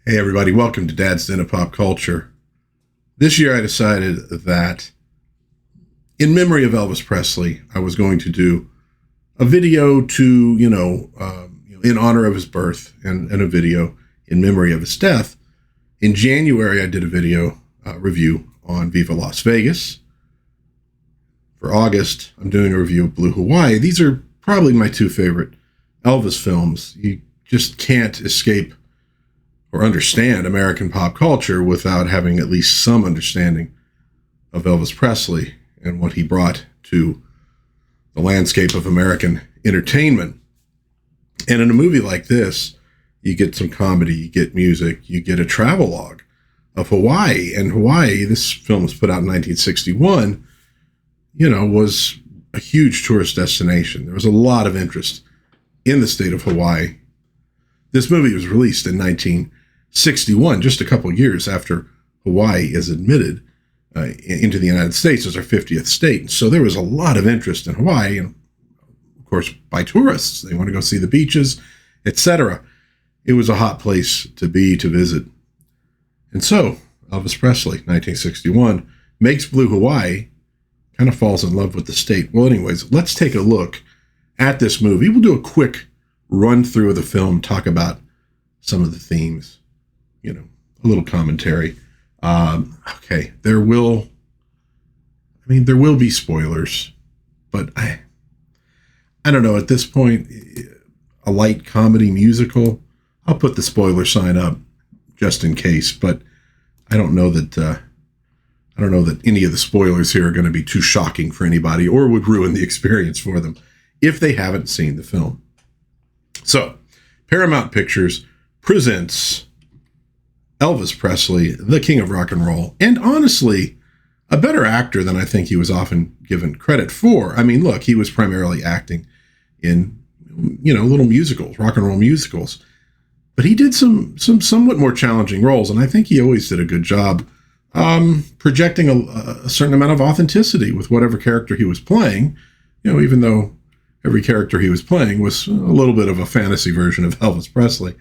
Hey everybody, welcome to DadsDen of Pop Culture. This year I decided that in memory of Elvis Presley, I was going to do a video to, in honor of his birth and a video in memory of his death. In January, I did a video review on Viva Las Vegas. For August, I'm doing a review of Blue Hawaii. These are probably my two favorite Elvis films. You just can't escape or understand American pop culture without having at least some understanding of Elvis Presley and what he brought to the landscape of American entertainment. And in a movie like this, you get some comedy, you get music, you get a travelogue of Hawaii. And Hawaii, this film was put out in 1961, was a huge tourist destination. There was a lot of interest in the state of Hawaii. This movie was released in 1961, just a couple years after Hawaii is admitted into the United States as our 50th state. So there was a lot of interest in Hawaii, and of course, by tourists. They want to go see the beaches, etc. It was a hot place to visit. And so Elvis Presley, 1961, makes Blue Hawaii, kind of falls in love with the state. Well, anyways, let's take a look at this movie. We'll do a quick run through of the film, talk about some of the themes, a little commentary. Okay, there will be spoilers, but I don't know, at this point, a light comedy musical, I'll put the spoiler sign up just in case, but I don't know that any of the spoilers here are going to be too shocking for anybody or would ruin the experience for them if they haven't seen the film. So, Paramount Pictures presents Elvis Presley, the king of rock and roll, and honestly, a better actor than I think he was often given credit for. I mean, look, he was primarily acting in, little musicals, rock and roll musicals, but he did some somewhat more challenging roles, and I think he always did a good job projecting a certain amount of authenticity with whatever character he was playing, even though every character he was playing was a little bit of a fantasy version of Elvis Presley.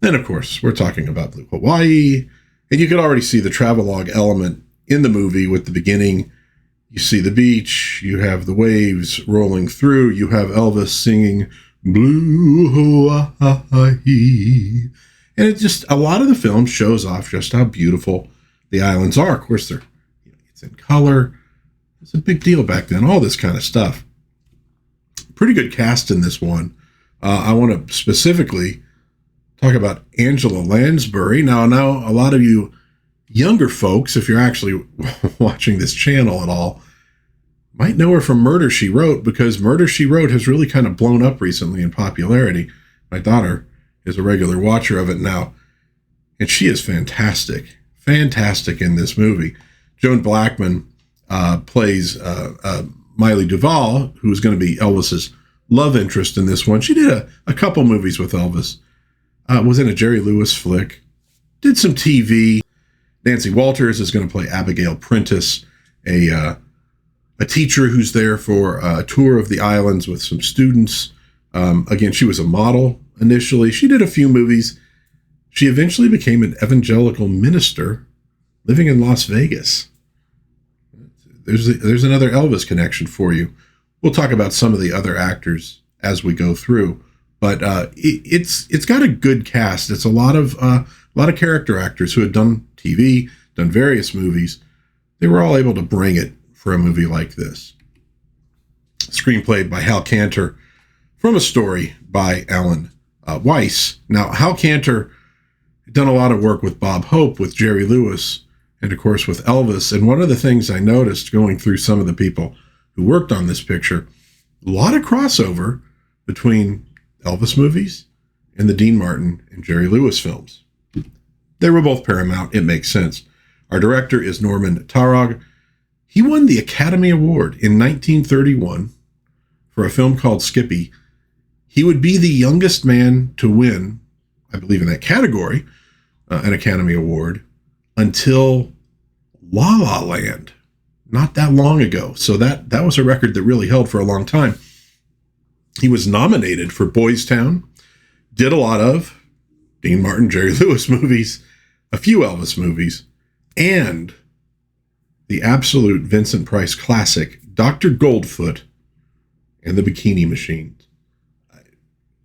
Then, of course, we're talking about Blue Hawaii, and you could already see the travelogue element in the movie with the beginning. You see the beach, you have the waves rolling through, you have Elvis singing Blue Hawaii. And it just, a lot of the film shows off just how beautiful the islands are. Of course, it's in color. It's a big deal back then, all this kind of stuff. Pretty good cast in this one. I want to specifically talk about Angela Lansbury. Now, a lot of you younger folks, if you're actually watching this channel at all, might know her from Murder, She Wrote, because Murder, She Wrote has really kind of blown up recently in popularity. My daughter is a regular watcher of it now, and she is fantastic in this movie. Joan Blackman plays Miley Duvall, who's going to be Elvis's love interest in this one. She did a couple movies with Elvis. Was in a Jerry Lewis flick. Did some TV. Nancy Walters is going to play Abigail Prentice, a teacher who's there for a tour of the islands with some students. Again, she was a model initially. She did a few movies. She eventually became an evangelical minister living in Las Vegas. There's another Elvis connection for you. We'll talk about some of the other actors as we go through, but it's got a good cast. It's a lot of character actors who had done TV, done various movies. They were all able to bring it for a movie like this. Screenplay by Hal Kanter from a story by Allan Weiss. Now, Hal Kanter had done a lot of work with Bob Hope, with Jerry Lewis, and of course with Elvis. And one of the things I noticed going through some of the people who worked on this picture, a lot of crossover between Elvis movies and the Dean Martin and Jerry Lewis films. They were both Paramount. It makes sense. Our director is Norman Taurog. He won the Academy Award in 1931 for a film called Skippy. He would be the youngest man to win, I believe in that category, an Academy Award until La La Land, not that long ago. So that was a record that really held for a long time. He was nominated for Boys Town, did a lot of, Dean Martin, Jerry Lewis movies, a few Elvis movies, and the absolute Vincent Price classic, Dr. Goldfoot and the Bikini Machine.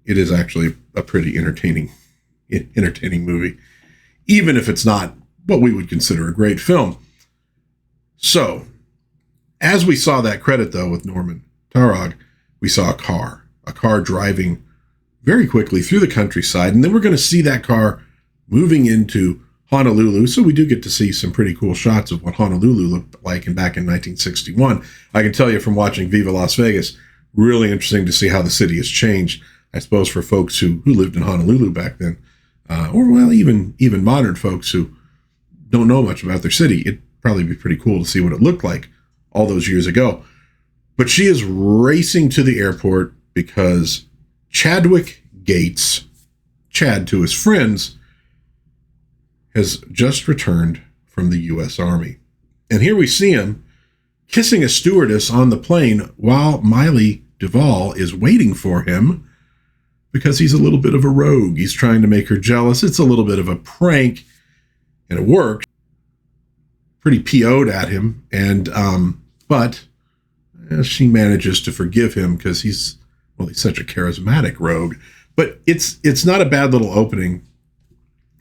It is actually a pretty entertaining movie, even if it's not what we would consider a great film. So, as we saw that credit, though, with Norman Taurog, we saw a car driving very quickly through the countryside, and then we're going to see that car moving into Honolulu, so we do get to see some pretty cool shots of what Honolulu looked like back in 1961. I can tell you from watching Viva Las Vegas, really interesting to see how the city has changed, I suppose, for folks who lived in Honolulu back then, even modern folks who don't know much about their city. It'd probably be pretty cool to see what it looked like all those years ago. But she is racing to the airport because Chadwick Gates, Chad to his friends, has just returned from the U.S. Army. And here we see him kissing a stewardess on the plane while Miley Duvall is waiting for him because he's a little bit of a rogue. He's trying to make her jealous. It's a little bit of a prank, and it worked. Pretty PO'd at him, but she manages to forgive him because he's such a charismatic rogue. But it's not a bad little opening.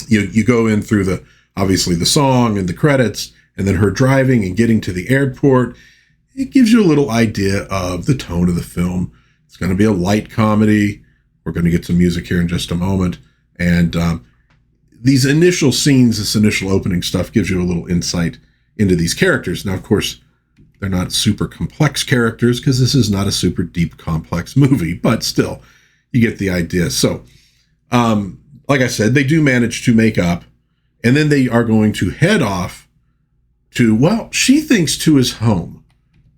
You go in through obviously the song and the credits, and then her driving and getting to the airport. It gives you a little idea of the tone of the film. It's going to be a light comedy. We're going to get some music here in just a moment. And these initial scenes, this initial opening stuff gives you a little insight into these characters. Now, of course, they're not super complex characters because this is not a super deep, complex movie, but still, you get the idea. So, like I said, they do manage to make up, and then they are going to head off to, she thinks to his home.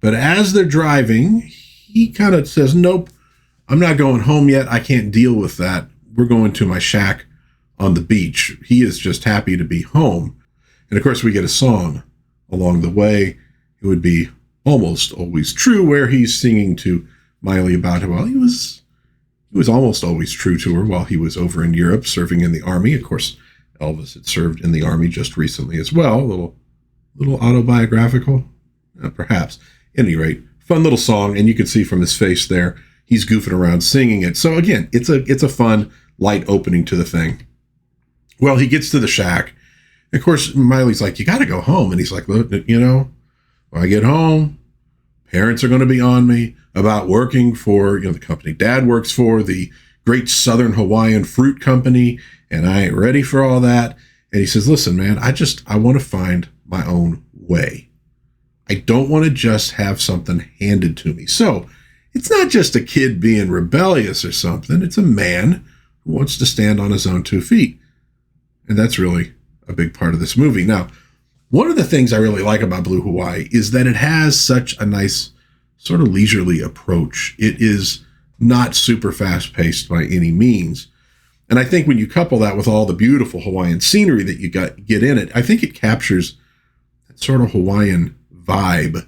But as they're driving, he kind of says, nope, I'm not going home yet. I can't deal with that. We're going to my shack on the beach. He is just happy to be home. And of course, we get a song along the way. It would be Almost Always True, where he's singing to Miley about how he was almost always true to her while he was over in Europe serving in the Army. Of course, Elvis had served in the Army just recently as well. A little autobiographical, perhaps. At any rate, fun little song, and you can see from his face there, he's goofing around singing it. So again, it's a fun, light opening to the thing. Well, he gets to the shack. Of course, Miley's like, you got to go home. And he's like, look, when I get home, parents are going to be on me about working for, the company Dad works for, the great Southern Hawaiian Fruit Company, and I ain't ready for all that. And he says, listen, man, I want to find my own way. I don't want to just have something handed to me. So it's not just a kid being rebellious or something. It's a man who wants to stand on his own 2 feet. And that's really a big part of this movie. Now, one of the things I really like about Blue Hawaii is that it has such a nice sort of leisurely approach. It is not super fast-paced by any means. And I think when you couple that with all the beautiful Hawaiian scenery that you get in it, I think it captures that sort of Hawaiian vibe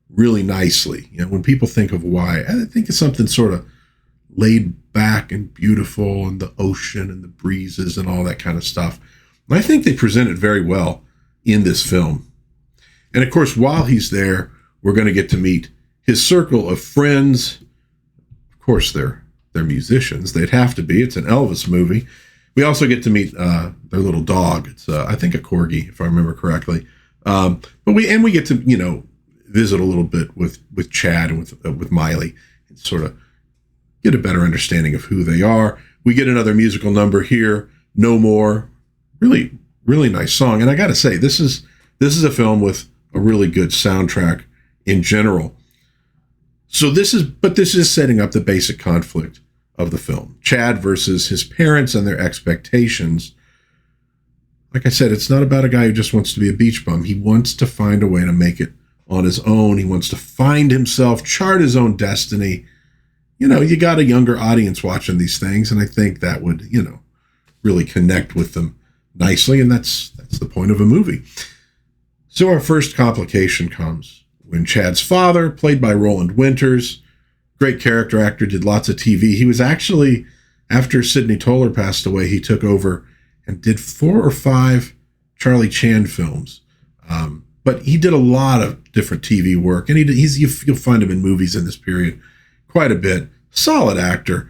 really nicely. When people think of Hawaii, I think it's something sort of laid back and beautiful, and the ocean and the breezes and all that kind of stuff. And I think they present it very well in this film. And of course, while he's there, we're going to get to meet his circle of friends. Of course, they're musicians. They'd have to be. It's an Elvis movie. We also get to meet their little dog. It's I think a corgi, if I remember correctly. But we get to visit a little bit with Chad and with Miley and sort of get a better understanding of who they are. We get another musical number here, No More. Really, really nice song. And I got to say, this is a film with a really good soundtrack in general. So this is setting up the basic conflict of the film. Chad versus his parents and their expectations. Like I said, it's not about a guy who just wants to be a beach bum. He wants to find a way to make it on his own. He wants to find himself, chart his own destiny. You got a younger audience watching these things, and I think that would, really connect with them nicely, and that's the point of a movie. So our first complication comes when Chad's father, played by Roland Winters, great character actor, did lots of TV. He was actually, after Sidney Toler passed away, he took over and did 4 or 5 Charlie Chan films. But he did a lot of different TV work, and you'll find him in movies in this period quite a bit. Solid actor.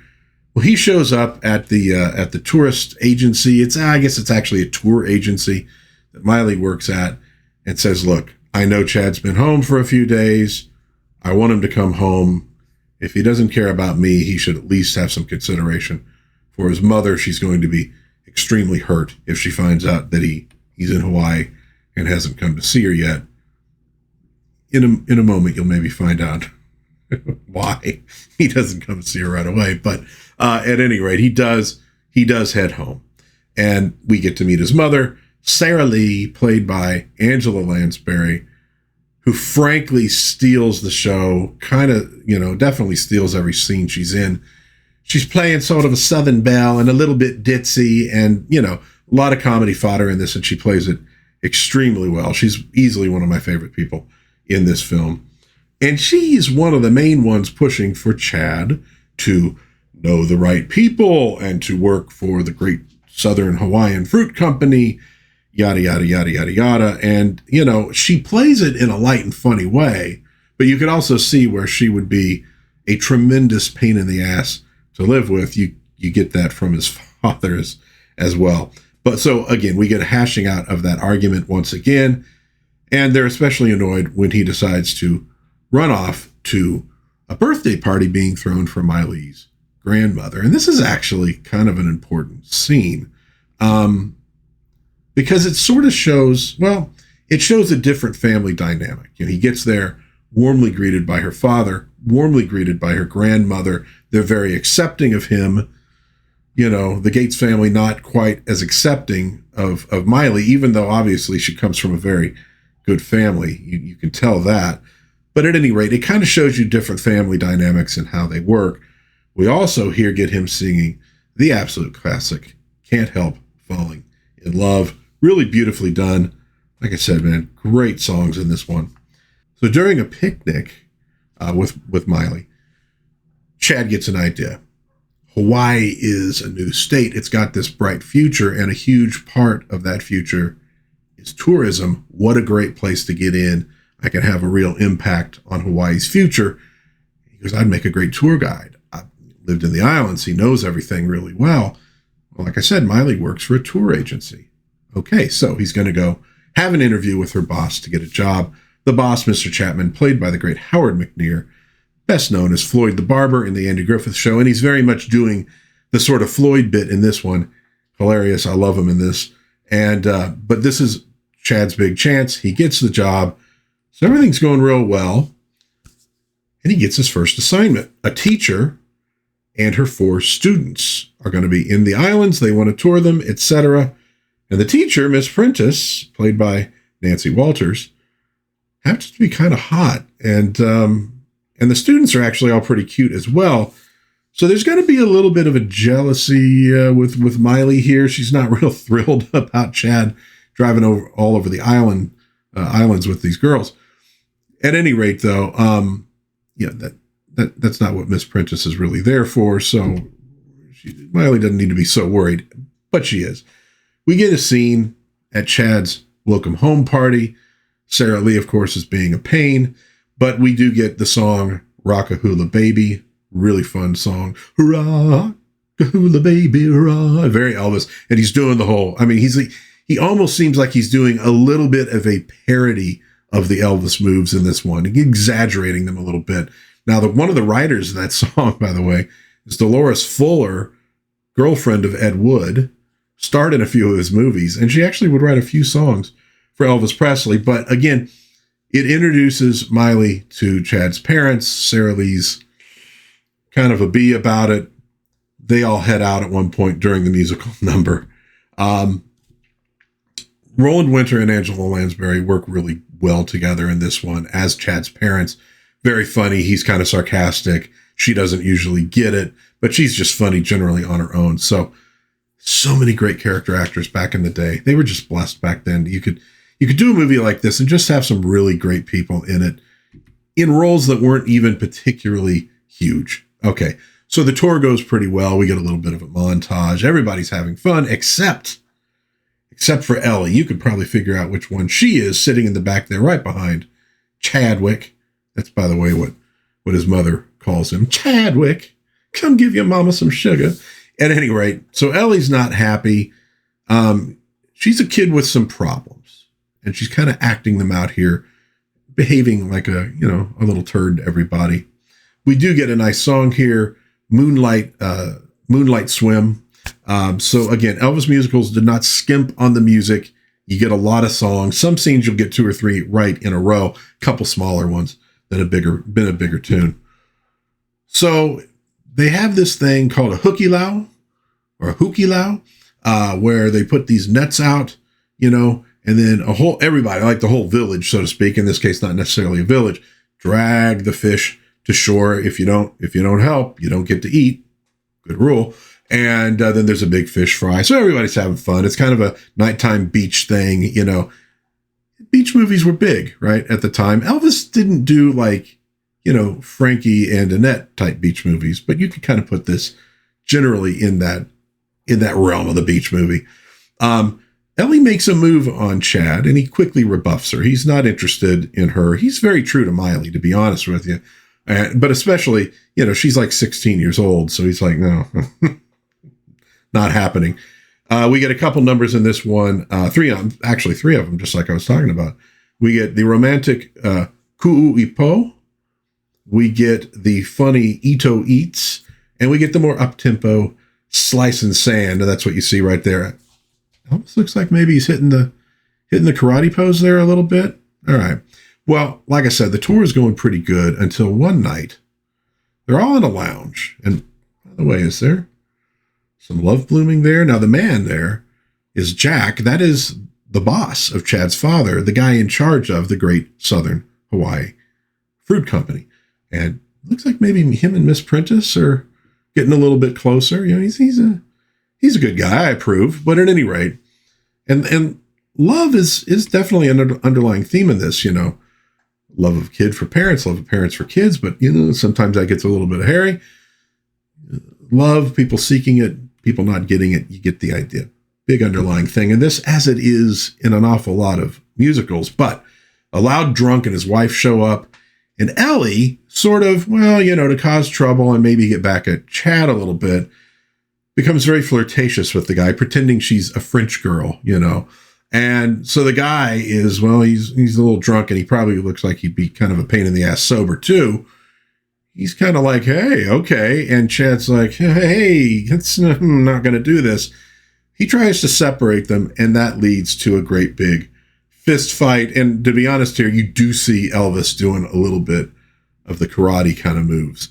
Well, he shows up at the tourist agency. I guess it's actually a tour agency that Miley works at, and says, look, I know Chad's been home for a few days. I want him to come home. If he doesn't care about me, he should at least have some consideration for his mother. She's going to be extremely hurt if she finds out that he's in Hawaii and hasn't come to see her yet. In a moment, you'll maybe find out why he doesn't come to see her right away. But at any rate, he does head home. And we get to meet his mother, Sarah Lee, played by Angela Lansbury, who frankly steals the show, definitely steals every scene she's in. She's playing sort of a Southern belle and a little bit ditzy, and, a lot of comedy fodder in this, and she plays it extremely well. She's easily one of my favorite people in this film. And she's one of the main ones pushing for Chad to know the right people and to work for the great Southern Hawaiian Fruit Company, yada, yada, yada, yada, yada. And, she plays it in a light and funny way, but you could also see where she would be a tremendous pain in the ass to live with. You get that from his father as well. But so again, we get a hashing out of that argument once again, and they're especially annoyed when he decides to run off to a birthday party being thrown for Miley's grandmother. And this is actually kind of an important scene, because it sort of shows a different family dynamic. He gets there, warmly greeted by her father, warmly greeted by her grandmother. They're very accepting of him. The Gates family not quite as accepting of Miley, even though obviously she comes from a very good family. You can tell that. But at any rate, it kind of shows you different family dynamics and how they work. We also here get him singing the absolute classic, Can't Help Falling in Love. Really beautifully done. Like I said, man, great songs in this one. So during a picnic with Miley, Chad gets an idea. Hawaii is a new state. It's got this bright future, and a huge part of that future is tourism. What a great place to get in. I can have a real impact on Hawaii's future. He goes, I'd make a great tour guide. I lived in the islands. He knows everything really well. Well, like I said, Miley works for a tour agency. Okay, so he's going to go have an interview with her boss to get a job. The boss, Mr. Chapman, played by the great Howard McNear, best known as Floyd the Barber in the Andy Griffith Show, and he's very much doing the sort of Floyd bit in this one. Hilarious. I love him in this. And but this is Chad's big chance. He gets the job. So everything's going real well. And he gets his first assignment. A teacher and her 4 students are going to be in the islands. They want to tour them, etc. And the teacher, Miss Prentice, played by Nancy Walters, happens to be kind of hot. And the students are actually all pretty cute as well. So there's going to be a little bit of a jealousy with Miley here. She's not real thrilled about Chad driving all over the islands with these girls. At any rate, though, that's not what Miss Prentice is really there for. So Miley doesn't need to be so worried, but she is. We get a scene at Chad's welcome home party. Sarah Lee, of course, is being a pain, but we do get the song Rockahula Baby. Really fun song. Hurrah, Rockahula Baby, hurrah. Very Elvis. And he's doing the whole, he almost seems like he's doing a little bit of a parody of the Elvis moves in this one, exaggerating them a little bit. Now, one of the writers of that song, by the way, is Dolores Fuller, girlfriend of Ed Wood, starred in a few of his movies, and she actually would write a few songs for Elvis Presley. But again, it introduces Miley to Chad's parents. Sarah Lee's kind of a bee about it. They all head out at one point during the musical number. Roland Winter and Angela Lansbury work really well together in this one as Chad's parents. Very funny. He's kind of sarcastic. She doesn't usually get it, but she's just funny generally on her own. So many great character actors back in the day. They were just blessed back then. You could do a movie like this and just have some really great people in it in roles that weren't even particularly huge. Okay, so the tour goes pretty well. We get a little bit of a montage. Everybody's having fun, except except for Ellie. You could probably figure out which one she is, sitting in the back there right behind Chadwick. That's, by the way, what his mother calls him. Chadwick, come give your mama some sugar. At any rate, so Ellie's not happy. She's a kid with some problems, and she's kind of acting them out here, behaving like a little turd to everybody. We do get a nice song here, Moonlight Swim. So again, Elvis musicals did not skimp on the music. You get a lot of songs. Some scenes you'll get 2 or 3 right in a row, a couple smaller ones than a bigger tune. So they have this thing called a hookie-low, where they put these nets out, and then everybody, like the whole village, so to speak, in this case, not necessarily a village, drag the fish to shore. If you don't help, you don't get to eat. Good rule. And then there's a big fish fry. So everybody's having fun. It's kind of a nighttime beach thing, Beach movies were big, right, at the time. Elvis didn't do Frankie and Annette type beach movies, but you could kind of put this generally in that realm of the beach movie. Ellie makes a move on Chad, and he quickly rebuffs her. He's not interested in her. He's very true to Miley, to be honest with you. But especially, she's like 16 years old, so he's like, no, not happening. We get a couple numbers in this one, 3 of them, just like I was talking about. We get the romantic Ku'uipo, we get the funny Ito Eats, and we get the more up-tempo Slice and Sand, and that's what you see right there. Almost looks like maybe he's hitting the karate pose there a little bit. All right. Well, like I said, the tour is going pretty good until one night. They're all in a lounge. And by the way, is there some love blooming there? Now, the man there is Jack. That is the boss of Chad's father, the guy in charge of the Great Southern Hawaii Fruit Company. And it looks like maybe him and Miss Prentice are getting a little bit closer. He's a good guy, I approve. But at any rate, and love is definitely an underlying theme in this, love of kid for parents, love of parents for kids. But, sometimes that gets a little bit hairy. Love, people seeking it, people not getting it. You get the idea. Big underlying thing. And this, as it is in an awful lot of musicals, but a loud drunk and his wife show up, and Ellie sort of, to cause trouble and maybe get back at Chad a little bit, becomes very flirtatious with the guy, pretending she's a French girl, And so the guy is, he's a little drunk, and he probably looks like he'd be kind of a pain in the ass sober too. He's kind of like, hey, okay. And Chad's like, hey, I'm not going to do this. He tries to separate them, and that leads to a great big fist fight. And to be honest here, you do see Elvis doing a little bit of the karate kind of moves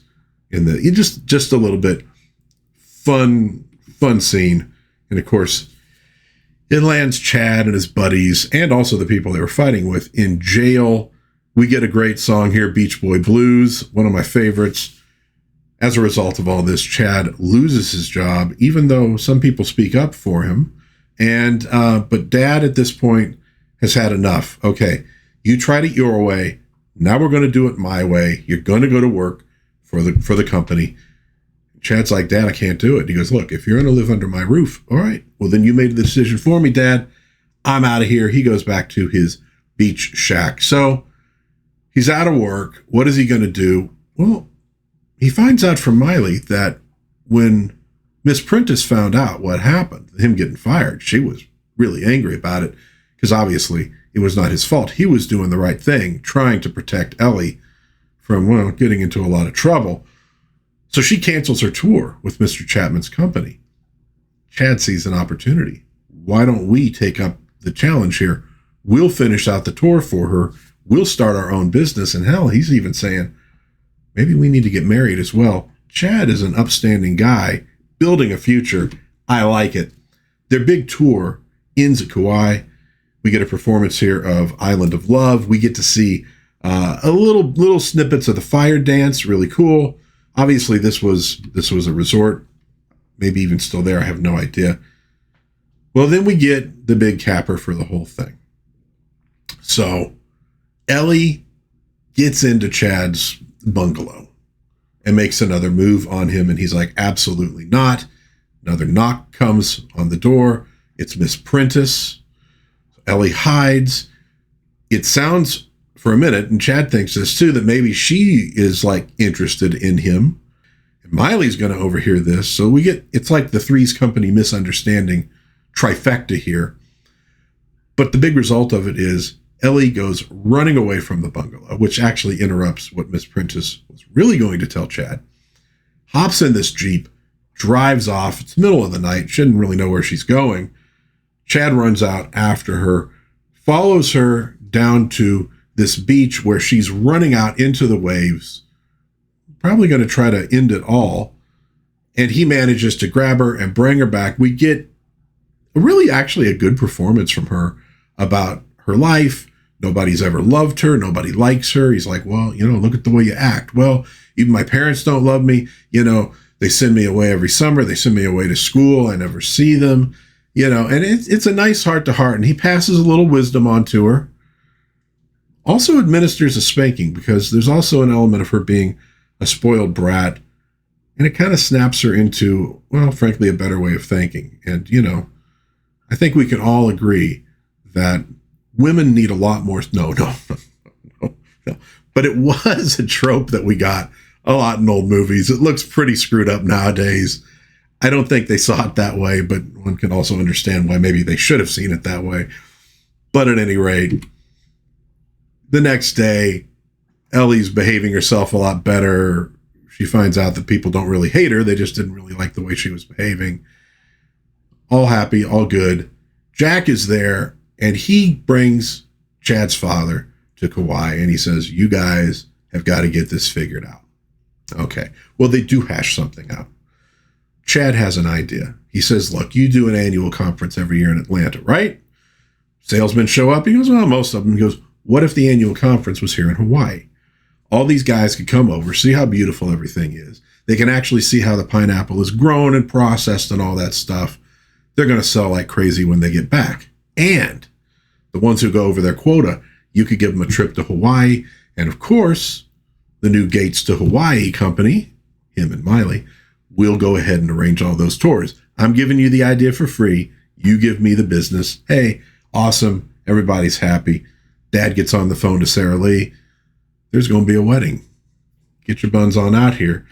just a little bit. Fun scene. And of course, it lands Chad and his buddies, and also the people they were fighting with, in jail. We get a great song here, Beach Boy Blues, one of my favorites. As a result of all this, Chad loses his job, even though some people speak up for him. And but Dad at this point has had enough. Okay, you tried it your way. Now we're going to do it my way. You're going to go to work for the company. Chad's like, Dad, I can't do it. He goes, look, if you're going to live under my roof, all right, well, then you made the decision for me, Dad. I'm out of here. He goes back to his beach shack. So he's out of work. What is he going to do? Well, he finds out from Miley that when Miss Prentice found out what happened, him getting fired, she was really angry about it, because obviously it was not his fault. He was doing the right thing, trying to protect Ellie from, getting into a lot of trouble. So she cancels her tour with Mr. Chapman's company. Chad sees an opportunity. Why don't we take up the challenge here? We'll finish out the tour for her. We'll start our own business. And hell, he's even saying, maybe we need to get married as well. Chad is an upstanding guy, building a future. I like it. Their big tour ends at Kauai. We get a performance here of Island of Love. We get to see a little snippets of the fire dance. Really cool. Obviously, this was a resort, maybe even still there. I have no idea. Well, then we get the big capper for the whole thing. So Ellie gets into Chad's bungalow and makes another move on him, and he's like, absolutely not. Another knock comes on the door. It's Miss Prentice. Ellie hides. It sounds for a minute, and Chad thinks this too, that maybe she is like interested in him. And Miley's going to overhear this. So it's like the Three's Company misunderstanding trifecta here. But the big result of it is Ellie goes running away from the bungalow, which actually interrupts what Miss Prentice was really going to tell Chad. Hops in this Jeep, drives off. It's the middle of the night. She didn't really know where she's going. Chad runs out after her, follows her down to this beach where she's running out into the waves, probably going to try to end it all. And he manages to grab her and bring her back. We get really actually a good performance from her about her life. Nobody's ever loved her. Nobody likes her. He's like, well, look at the way you act. Well, even my parents don't love me. They send me away every summer. They send me away to school. I never see them, and it's a nice heart to heart. And he passes a little wisdom on to her. Also administers a spanking because there's also an element of her being a spoiled brat. And it kind of snaps her into, well, frankly, a better way of thinking. And, I think we can all agree that women need a lot more. No. But it was a trope that we got a lot in old movies. It looks pretty screwed up nowadays. I don't think they saw it that way, but one can also understand why maybe they should have seen it that way. But at any rate, the next day, Ellie's behaving herself a lot better. She finds out that people don't really hate her. They just didn't really like the way she was behaving. All happy, all good. Jack is there, and he brings Chad's father to Kauai, and he says, you guys have got to get this figured out. Okay, well, they do hash something out. Chad has an idea. He says, look, you do an annual conference every year in Atlanta, right? Salesmen show up. He goes, well, most of them. He goes, what if the annual conference was here in Hawaii? All these guys could come over, see how beautiful everything is. They can actually see how the pineapple is grown and processed and all that stuff. They're going to sell like crazy when they get back. And the ones who go over their quota, you could give them a trip to Hawaii. And of course, the new Gates to Hawaii company, him and Miley, will go ahead and arrange all those tours. I'm giving you the idea for free. You give me the business. Hey, awesome. Everybody's happy. Dad gets on the phone to Sarah Lee. There's going to be a wedding. Get your buns on out here.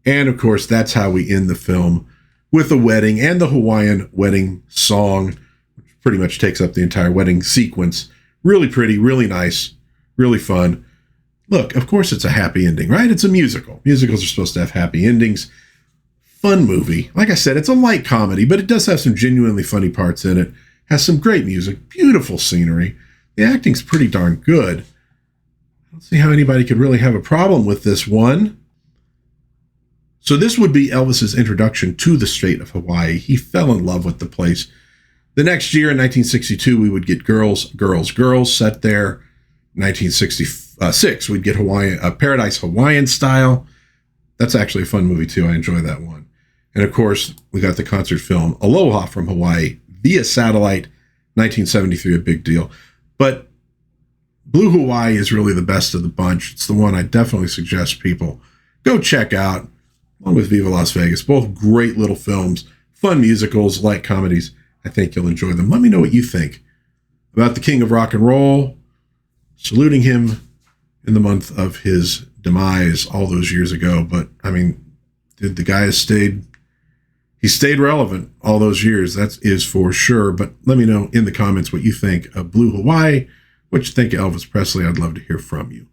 And of course, that's how we end the film, with a wedding and the Hawaiian wedding song, which pretty much takes up the entire wedding sequence. Really pretty, really nice, really fun. Look, of course it's a happy ending, right? It's a musical. Musicals are supposed to have happy endings. Fun movie. Like I said, it's a light comedy, but it does have some genuinely funny parts in it. Has some great music, beautiful scenery. The acting's pretty darn good. I don't see how anybody could really have a problem with this one. So this would be Elvis's introduction to the state of Hawaii. He fell in love with the place. The next year, in 1962, we would get Girls, Girls, Girls set there. 1966, we'd get Paradise Hawaiian Style. That's actually a fun movie, too. I enjoy that one. And, of course, we got the concert film Aloha from Hawaii via satellite, 1973, a big deal. But Blue Hawaii is really the best of the bunch. It's the one I definitely suggest people go check out, along with Viva Las Vegas. Both great little films, fun musicals, light comedies. I think you'll enjoy them. Let me know what you think about the king of rock and roll, saluting him in the month of his demise all those years ago. But, I mean, the guy has stayed relevant all those years. That is for sure. But let me know in the comments what you think of Blue Hawaii, what you think of Elvis Presley. I'd love to hear from you.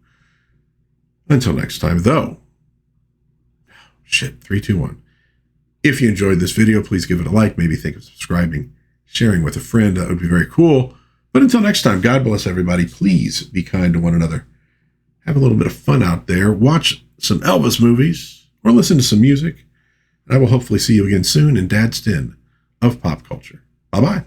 Until next time, though. 3, 2, 1. If you enjoyed this video, please give it a like. Maybe think of subscribing, sharing with a friend. That would be very cool. But until next time, God bless everybody. Please be kind to one another. Have a little bit of fun out there. Watch some Elvis movies or listen to some music. And I will hopefully see you again soon in Dad's Den of Pop Culture. Bye-bye.